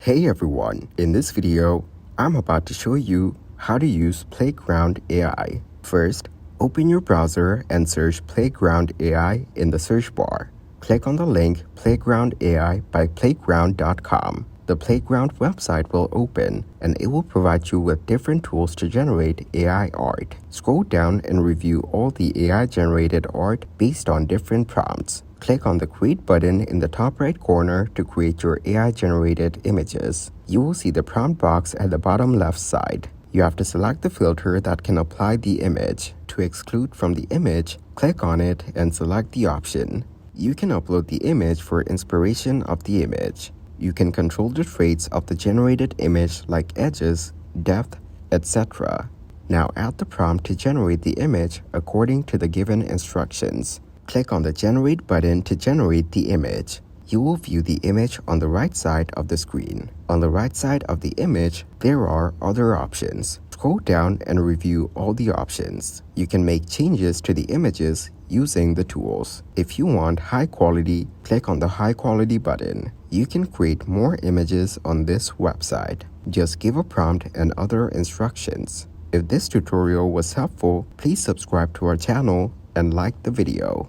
Hey everyone, in this video, I'm about to show you how to use Playground AI. First, open your browser and search Playground AI in the search bar. Click on the link Playground AI by playground.com. The Playground website will open and it will provide you with different tools to generate AI art. Scroll down and review all the AI generated art based on different prompts. Click on the Create button in the top right corner to create your AI-generated images. You will see the prompt box at the bottom left side. You have to select the filter that can apply the image. To exclude from the image, click on it and select the option. You can upload the image for inspiration of the image. You can control the traits of the generated image like edges, depth, etc. Now add the prompt to generate the image according to the given instructions. Click on the Generate button to generate the image. You will view the image on the right side of the screen. On the right side of the image, there are other options. Scroll down and review all the options. You can make changes to the images using the tools. If you want high quality, click on the High Quality button. You can create more images on this website. Just give a prompt and other instructions. If this tutorial was helpful, please subscribe to our channel and like the video.